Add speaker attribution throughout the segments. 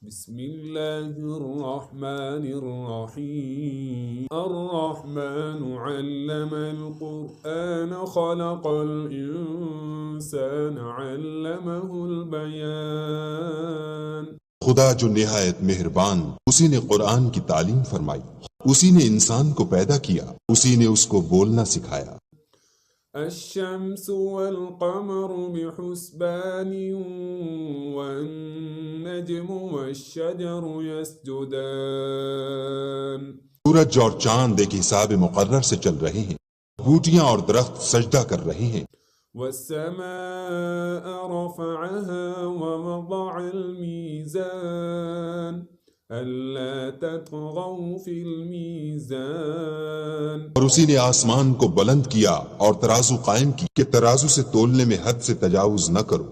Speaker 1: بسم الله الرحمن الرحيم الرحمن علم القرآن خلق الإنسان علمه البيان
Speaker 2: خدا جو نہایت مہربان، اسی نے قرآن کی تعلیم فرمائی، اسی نے انسان کو پیدا کیا، اسی نے اس کو بولنا سکھایا۔
Speaker 1: الشمس والقمر بحسبان والنجم والشجر يسجدان
Speaker 2: سورج اور چاند ایک حساب مقرر سے چل رہے ہیں، بوٹیاں اور درخت سجدہ کر رہے ہیں۔
Speaker 1: والسماء رفعها ووضع الميزان ألا تطغوا في الميزان
Speaker 2: اور اسی نے آسمان کو بلند کیا اور ترازو قائم کی کہ ترازو سے تولنے میں حد سے تجاوز نہ کرو۔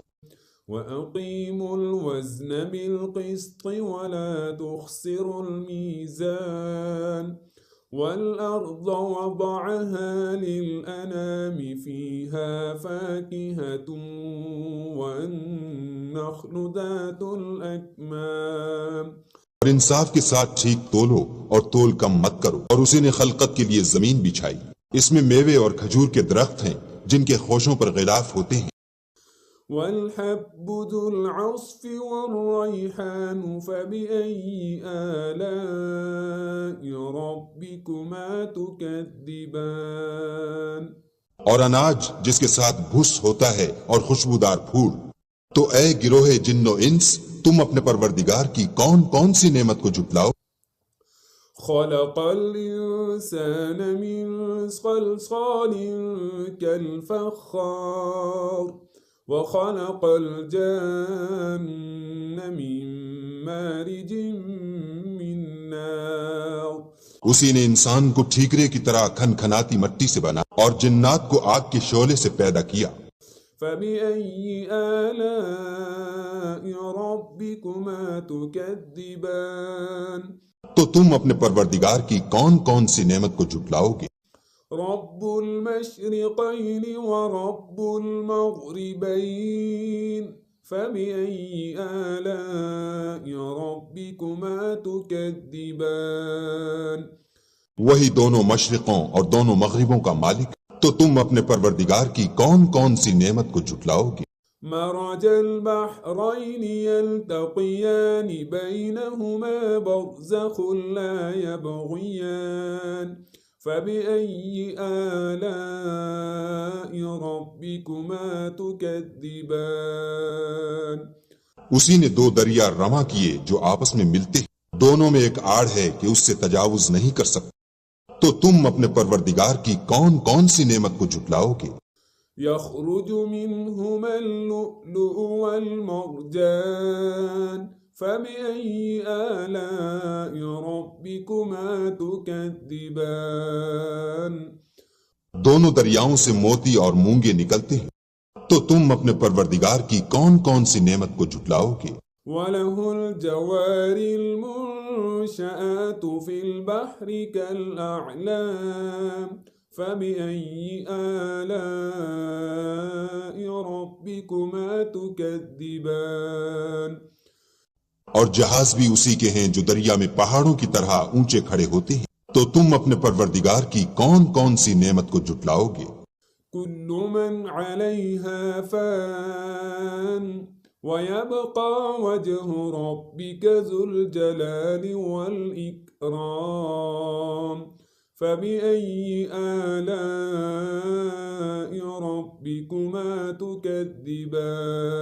Speaker 1: وأقيموا الوزن بالقسط ولا تخسروا الميزان والأرض وضعها للأنام فيها فاكهة والنخل ذات الأكمام
Speaker 2: اور انصاف کے ساتھ ٹھیک تولو اور تول کم مت کرو، اور اسی نے خلقت کے لیے زمین بچھائی، اس میں میوے اور کھجور کے درخت ہیں جن کے خوشوں پر غلاف ہوتے ہیں۔
Speaker 1: والحب ذو العصف والريحان فبأي آلاء ربكما تكذبان
Speaker 2: اور اناج جس کے ساتھ بھس ہوتا ہے اور خوشبودار پھول، تو اے گروہ جن و انس، تم اپنے پروردگار کی کون کون سی نعمت کو جھٹلاؤ۔
Speaker 1: خلق الإنسان من صلصال كالفخار وخلق الجن من مارج من نار
Speaker 2: اسی نے انسان کو ٹھیکرے کی طرح کھن کھناتی مٹی سے بنا اور جنات کو آگ کے شعلے سے پیدا کیا۔
Speaker 1: فبأي آلاء ربكما تكذبان
Speaker 2: تو تم اپنے پروردگار کی کون کون سی نعمت کو جھٹلاؤ گے؟
Speaker 1: رب المشرقين ورب المغربين فبأي آلاء ربكما تكذبان
Speaker 2: وہی دونوں مشرقوں اور دونوں مغربوں کا مالک، تو تم اپنے پروردگار کی کون کون سی نعمت کو جھٹلاؤ گے؟
Speaker 1: مرج البحرين يلتقيان بينهما برزخ لا يبغيان فبأي آلاء ربكما تكذبان
Speaker 2: اسی نے دو دریا رواں کیے جو آپس میں ملتے ہیں، دونوں میں ایک آڑ ہے کہ اس سے تجاوز نہیں کر سکتے، تو تم اپنے پروردگار کی کون کون سی نعمت کو جھٹلاؤ گے؟
Speaker 1: يخرج منهما اللؤلؤ والمرجان فبأي آلاء ربكما تكذبان
Speaker 2: دونوں دریاؤں سے موتی اور مونگے نکلتے ہیں، تو تم اپنے پروردگار کی کون کون سی نعمت کو جھٹلاؤ گے؟
Speaker 1: وله الجوار المنشآت في البحر كالأعلام فبأي آلاء ربكما تكذبان
Speaker 2: اور جہاز بھی اسی کے ہیں جو دریا میں پہاڑوں کی طرح اونچے کھڑے ہوتے ہیں، تو تم اپنے پروردگار کی کون کون سی نعمت کو جھٹلاؤ گے؟
Speaker 1: كل من عليها فان ويبقى وجه ربك ذو الجلال والإكرام فبأي آلاء ربكما تكذبان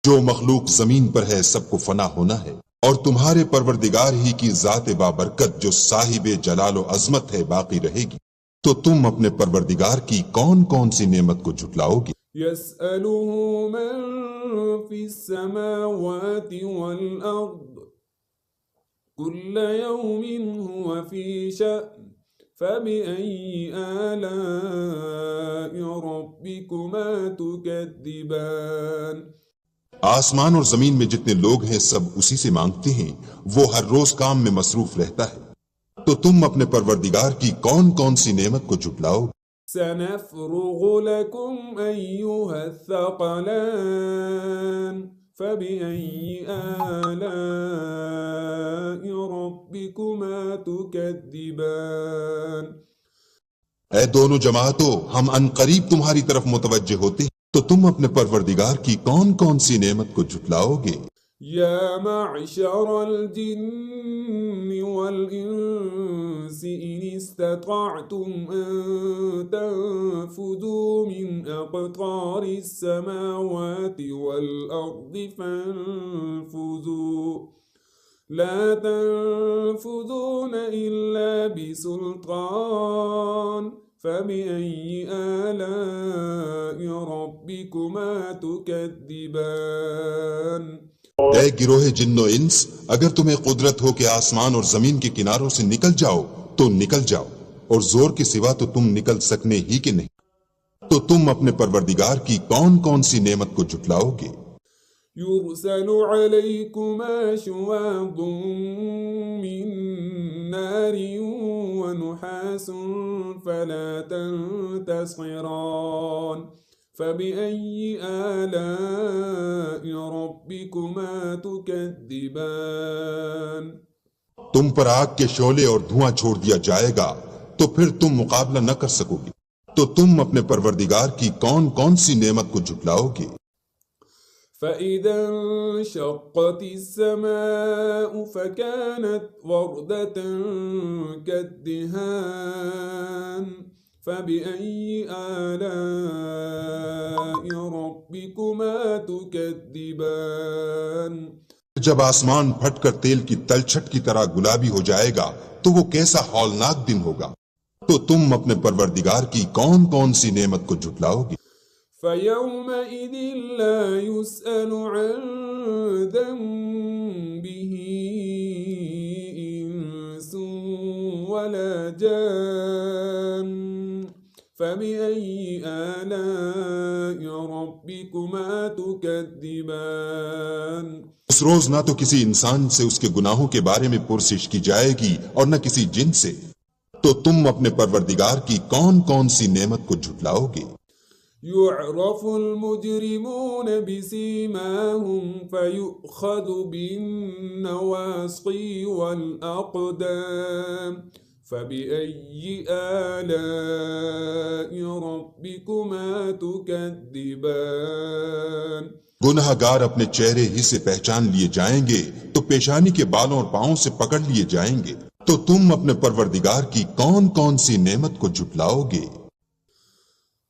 Speaker 2: جو مخلوق زمین پر ہے سب کو فنا ہونا ہے، اور تمہارے پروردگار ہی کی ذات بابرکت جو صاحب جلال و عظمت ہے باقی رہے گی، تو تم اپنے پروردگار کی کون کون سی نعمت کو جھٹلاؤ گے؟
Speaker 1: يسأله من في السماوات والأرض كل يوم هو في شأن فبأي آلاء ربكما تكذبان
Speaker 2: آسمان اور زمین میں جتنے لوگ ہیں سب اسی سے مانگتے ہیں، وہ ہر روز کام میں مصروف رہتا ہے، تو تم اپنے پروردگار کی کون کون سی نعمت کو جھٹلاؤ گے؟
Speaker 1: سنفرغ لكم أيها الثقلان فبأي آلاء ربكما تكذبان
Speaker 2: اے دونوں جماعتوں، ہم ان قریب تمہاری طرف متوجہ ہوتے ہیں، تو تم اپنے پروردگار کی کون کون سی نعمت کو جھٹلاؤ گے؟
Speaker 1: يا معشر الجن والإنس إن استطعتم أن تنفذوا من أقطار السماوات والأرض فانفذوا لا تنفذون إلا بسلطان فبأي آلاء ربكما تكذبان
Speaker 2: اے گروہ جن و انس، اگر تمہیں قدرت ہو کہ آسمان اور زمین کے کناروں سے نکل جاؤ تو نکل جاؤ، اور زور کے سوا تو تم نکل سکنے ہی کہ نہیں، تو تم اپنے پروردگار کی کون کون سی نعمت کو جھٹلاؤ گے؟
Speaker 1: يرسل عليكما شواظ من نار ونحاس فلا تنتصران فبأي آلاء ربكما تكذبان
Speaker 2: تم پر آگ کے شعلے اور دھواں چھوڑ دیا جائے گا تو پھر تم مقابلہ نہ کر سکو گے، تو تم اپنے پروردگار کی کون کون سی نعمت کو جھٹلاؤ گے؟
Speaker 1: فإذا انشقت السماء فكانت وردة كالدهان فبأي آلاء ربكما تكذبان
Speaker 2: جب آسمان پھٹ کر تیل کی تلچھٹ کی طرح گلابی ہو جائے گا تو وہ کیسا ہولناک دن ہوگا، تو تم اپنے پروردگار کی کون کون سی نعمت کو جھٹلاؤ گے؟
Speaker 1: فيومئذ لا يسأل عن ذنبه إنس ولا جان فبأي آلاء ربكما تكذبان
Speaker 2: اس روز نہ تو کسی انسان سے اس کے گناہوں کے بارے میں پرسش کی جائے گی اور نہ کسی جن سے، تو تم اپنے پروردگار کی کون کون سی نعمت کو جھٹلاؤ گے؟
Speaker 1: يعرف المجرمون بسيماهم فيؤخذ بالنواصي والأقدام فبأي آلاء ربكما تكذبان
Speaker 2: گناہ گار اپنے چہرے ہی سے پہچان لیے جائیں گے تو پیشانی کے بالوں اور پاؤں سے پکڑ لیے جائیں گے، تو تم اپنے پروردگار کی کون کون سی نعمت کو جھٹلاؤ گے؟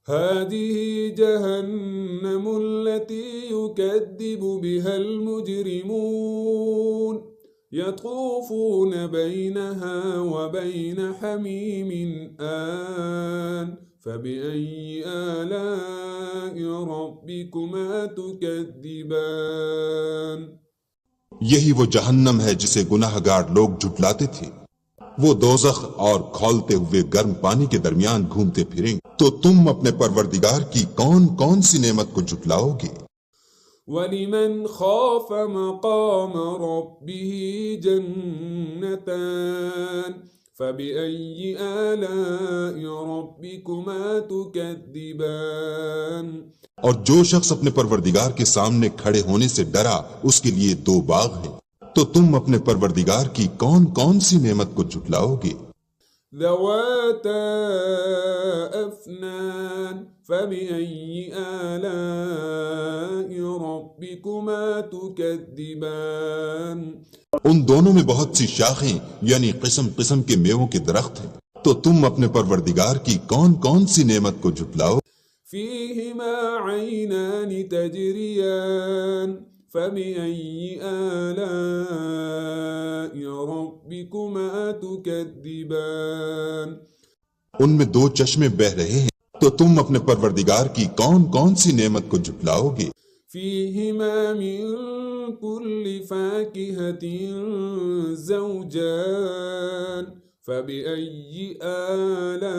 Speaker 1: هذه جهنم التي يكذب بها المجرمون يطوفون بينها وبين حميم آن فبأي آلاء ربكما تكذبان
Speaker 2: یہی وہ جہنم ہے جسے گناہ گار لوگ جھٹلاتے تھے، وہ دوزخ اور کھولتے ہوئے گرم پانی کے درمیان گھومتے پھریں گے، تو تم اپنے پروردگار کی کون کون سی نعمت کو جھٹلاؤ گے؟
Speaker 1: وَلِمَنْ خَافَ مَقَامَ رَبِّهِ جَنَّتَانِ فَبِأَيِّ آلَاءِ رَبِّكُمَا تُكَذِّبَانِ
Speaker 2: اور جو شخص اپنے پروردگار کے سامنے کھڑے ہونے سے ڈرا، اس کے لیے دو باغ ہیں، تو تم اپنے پروردگار کی کون کون سی نعمت کو جھٹلاؤ گے؟
Speaker 1: ذواتا أفنان فبأي آلاء ربكما تكذبان
Speaker 2: ان دونوں میں بہت سی شاخیں یعنی قسم قسم کے میووں کے درخت ہیں، تو تم اپنے پروردگار کی کون کون سی نعمت کو جھٹلاؤ؟
Speaker 1: فيهما عينان تجريان فبأي آلاء ربكما تكذبان
Speaker 2: ان میں دو چشمے بہ رہے ہیں، تو تم اپنے پروردگار کی کون کون سی نعمت کو جھٹلاؤ گے؟
Speaker 1: فيهما من كل فاكهة زوجان فبأي آلاء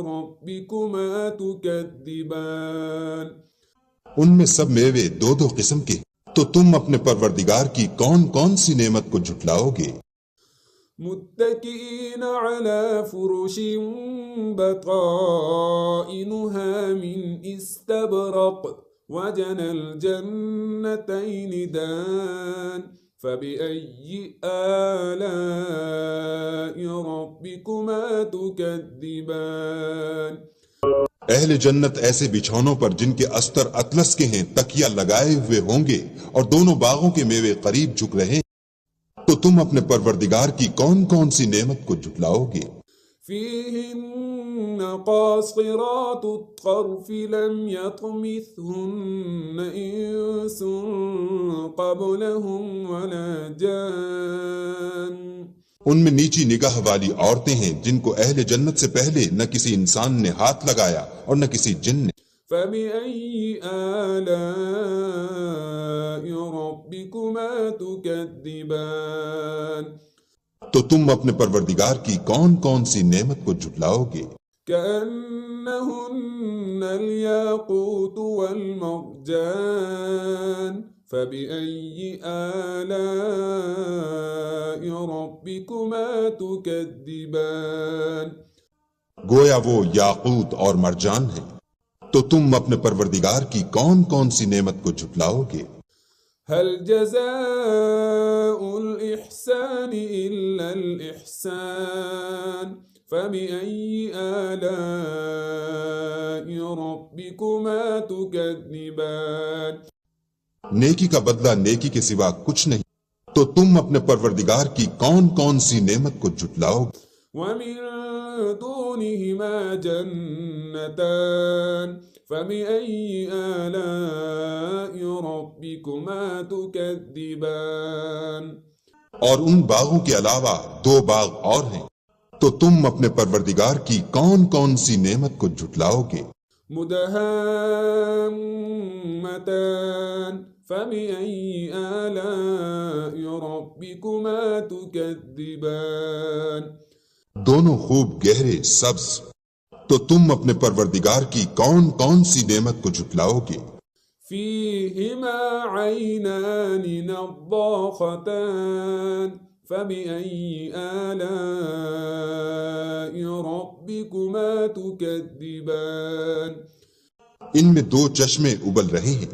Speaker 1: ربكما تكذبان
Speaker 2: ان میں سب میوے دو دو قسم کے ہیں، تو تم اپنے پروردگار کی کون کون سی نعمت کو جھٹلاؤ گے؟
Speaker 1: متكئين على فرش بطائنها من استبرق وجنى الجنتين دان فبأي آلاء ربكما تكذبان
Speaker 2: اہل جنت ایسے بچھونوں پر جن کے استر اطلس کے ہیں تکیہ لگائے ہوئے ہوں گے اور دونوں باغوں کے میوے قریب جھک رہے ہیں، تو تم اپنے پروردگار کی کون کون سی نعمت کو جھٹلاؤ گے؟
Speaker 1: فيهن قاصرات الطرف لم يطمثهن إنس قبلهم ولا جان
Speaker 2: ان میں نیچی نگاہ والی عورتیں ہیں جن کو اہل جنت سے پہلے نہ کسی انسان نے ہاتھ لگایا اور نہ کسی جن نے۔
Speaker 1: فبأي آلاء ربكما تكذبان
Speaker 2: تو تم اپنے پروردگار کی کون کون سی نعمت کو جھٹلاؤ گے؟
Speaker 1: كأنهن الياقوت والمرجان فبأي آلاء ربكما تكذبان
Speaker 2: گویا وہ یاقوت اور مرجان ہیں، تو تم اپنے پروردگار کی کون کون سی نعمت کو جھٹلاؤ گے؟
Speaker 1: هل جزاء الإحسان إلا الإحسان فبأي آلاء ربكما تكذبان
Speaker 2: نیکی کا بدلہ نیکی کے سوا کچھ نہیں، تو تم اپنے پروردگار کی کون کون سی نعمت کو جھٹلاؤ گے؟
Speaker 1: ومن دونهما جنتان فبأي آلاء ربكما تكذبان
Speaker 2: اور ان باغوں کے علاوہ دو باغ اور ہیں، تو تم اپنے پروردگار کی کون کون سی نعمت کو جھٹلاؤ گے؟
Speaker 1: مدهامتان فبأي آلاء ربكما تكذبان
Speaker 2: دونوں خوب گہرے سبز، تو تم اپنے پروردگار کی کون کون سی نعمت کو جھٹلاؤ گے؟
Speaker 1: فيهما عينان نضاختان فبأي آلاء ربكما تكذبان
Speaker 2: ان میں دو چشمے ابل رہے ہیں،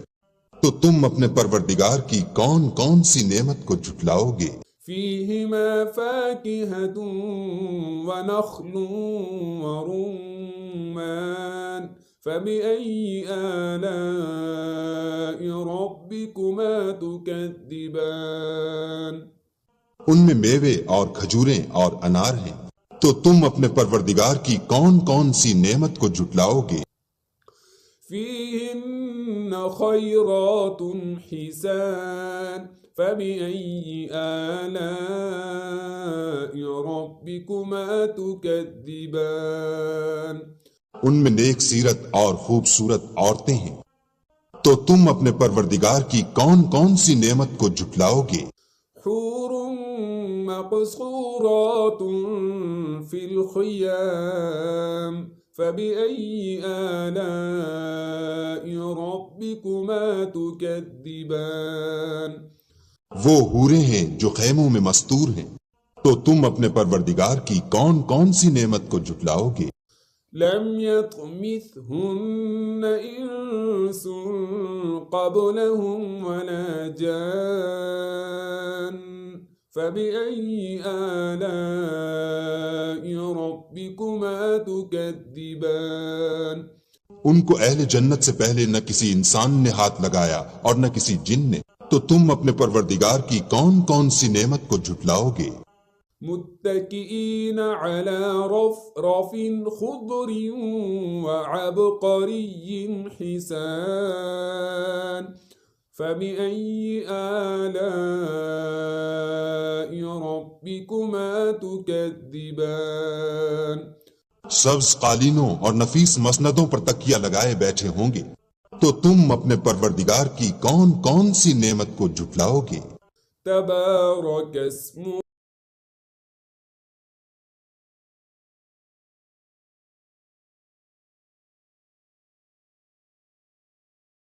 Speaker 2: تو تم اپنے پروردگار کی کون کون سی نعمت کو جھٹلاؤ گے؟
Speaker 1: فيهما فاكهة ونخل ورمان فبأي آلاء ربكما تكذبان
Speaker 2: ان میں میوے اور کھجوریں اور انار ہیں، تو تم اپنے پروردگار کی کون کون سی نعمت کو جھٹلاؤ گے؟
Speaker 1: فيهن خيرات حسان فبأي آلاء ربكما تكذبان
Speaker 2: ان میں نیک سیرت اور خوبصورت عورتیں ہیں، تو تم اپنے پروردگار کی کون کون سی نعمت کو جھٹلاؤ گے؟
Speaker 1: حور مقصورات في الخيام فبأي آلاء ربكما تكذبان
Speaker 2: وہ حوریں ہیں جو خیموں میں مستور ہیں، تو تم اپنے پروردگار کی کون کون سی نعمت کو جھٹلاؤ گے؟
Speaker 1: لم يطمثهن إنس قبلهم ولا جان فبأي آلاء ربكما تكذبان
Speaker 2: ان کو اہل جنت سے پہلے نہ کسی انسان نے ہاتھ لگایا اور نہ کسی جن نے، تو تم اپنے پروردگار کی کون کون سی نعمت کو جھٹلاؤ گے؟
Speaker 1: متكئين على رفرف خضر وعبقري حسان فبأي آلاء ربكما تكذبان
Speaker 2: سبز قالینوں اور نفیس مسندوں پر تکیہ لگائے بیٹھے ہوں گے، تو تم اپنے پروردگار کی کون کون سی نعمت کو جھٹلاؤ گے؟
Speaker 1: تبارك اسم